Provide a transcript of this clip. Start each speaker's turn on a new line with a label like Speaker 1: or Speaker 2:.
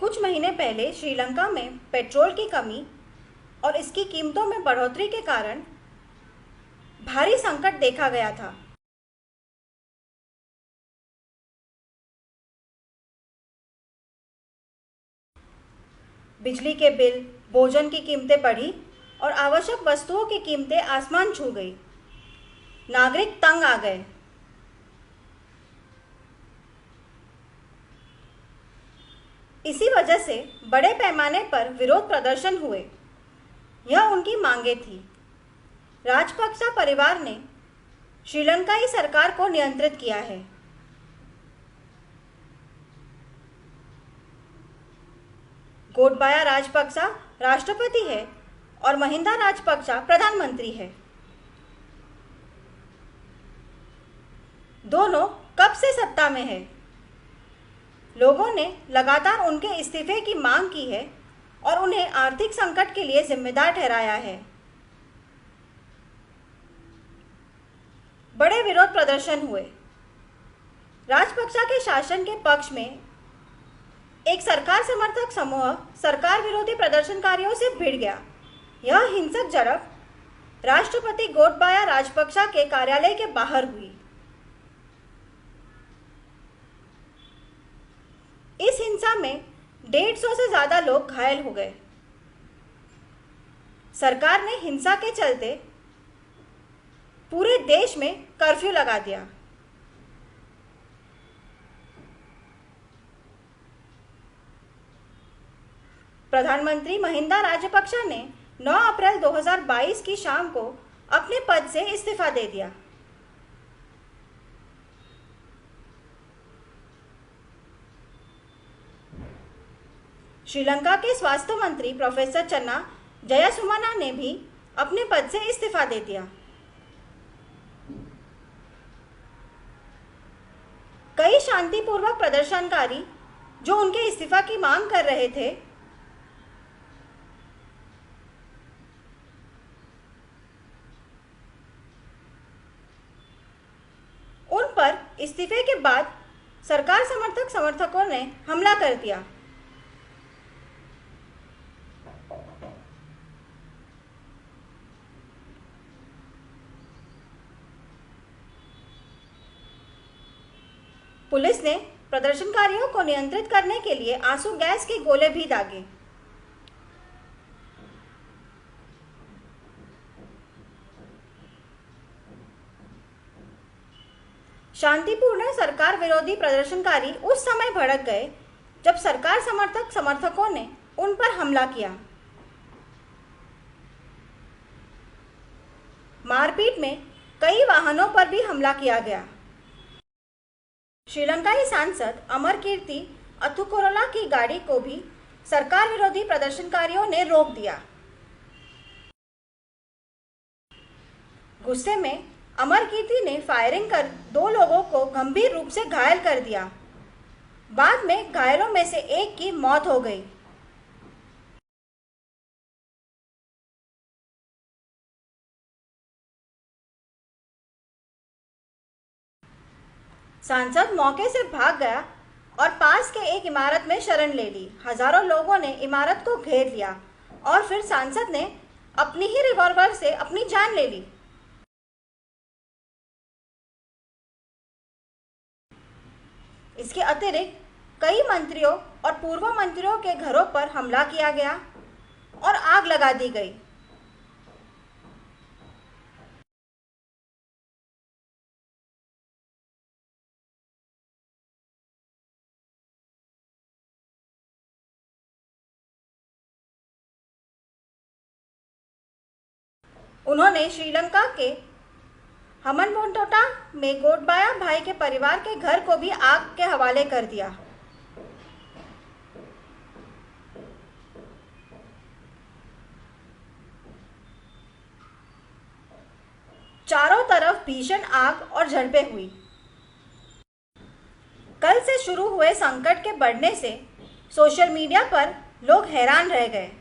Speaker 1: कुछ महीने पहले श्रीलंका में पेट्रोल की कमी और इसकी कीमतों में बढ़ोतरी के कारण भारी संकट देखा गया था। बिजली के बिल, भोजन की कीमतें बढ़ी और आवश्यक वस्तुओं की कीमतें आसमान छू गई। नागरिक तंग आ गए। इसी वजह से बड़े पैमाने पर विरोध प्रदर्शन हुए। यह उनकी मांगे थी। राजपक्सा परिवार ने श्रीलंकाई सरकार को नियंत्रित किया है। गोटबाया राजपक्सा राष्ट्रपति है और महिंदा राजपक्सा प्रधानमंत्री है। दोनों कब से सत्ता में है। लोगों ने लगातार उनके इस्तीफे की मांग की है और उन्हें आर्थिक संकट के लिए जिम्मेदार ठहराया है। बड़े विरोध प्रदर्शन हुए। राजपक्सा के शासन के पक्ष में एक सरकार समर्थक समूह सरकार विरोधी प्रदर्शनकारियों से भिड़ गया। यह हिंसक झड़प राष्ट्रपति गोटबाया राजपक्सा के कार्यालय के बाहर हुई। इस हिंसा में 150 से ज्यादा लोग घायल हो गए। सरकार ने हिंसा के चलते पूरे देश में कर्फ्यू लगा दिया। प्रधानमंत्री महिंदा राजपक्सा ने 9 अप्रैल 2022 की शाम को अपने पद से इस्तीफा दे दिया। श्रीलंका के स्वास्थ्य मंत्री प्रोफेसर चन्ना जयसुमना ने भी अपने पद से इस्तीफा दे दिया। कई शांतिपूर्वक प्रदर्शनकारी जो उनके इस्तीफा की मांग कर रहे थे, उन पर इस्तीफे के बाद सरकार समर्थकों ने हमला कर दिया। पुलिस ने प्रदर्शनकारियों को नियंत्रित करने के लिए आंसू गैस के गोले भी दागे। शांतिपूर्ण सरकार विरोधी प्रदर्शनकारी उस समय भड़क गए जब सरकार समर्थकों ने उन पर हमला किया। मारपीट में कई वाहनों पर भी हमला किया गया। श्रीलंकाई सांसद अमरकीर्ति अथुकोरला की गाड़ी को भी सरकार विरोधी प्रदर्शनकारियों ने रोक दिया। गुस्से में अमरकीर्ति ने फायरिंग कर 2 लोगों को गंभीर रूप से घायल कर दिया। बाद में घायलों में से एक की मौत हो गई। सांसद मौके से भाग गया और पास के एक इमारत में शरण ले ली। हजारों लोगों ने इमारत को घेर लिया और फिर सांसद ने अपनी ही रिवॉल्वर से अपनी जान ले ली। इसके अतिरिक्त कई मंत्रियों और पूर्व मंत्रियों के घरों पर हमला किया गया और आग लगा दी गई। उन्होंने श्रीलंका के हम्बनटोटा में गोटबाया भाई के परिवार के घर को भी आग के हवाले कर दिया। चारों तरफ भीषण आग और झड़पें हुई। कल से शुरू हुए संकट के बढ़ने से सोशल मीडिया पर लोग हैरान रह गए।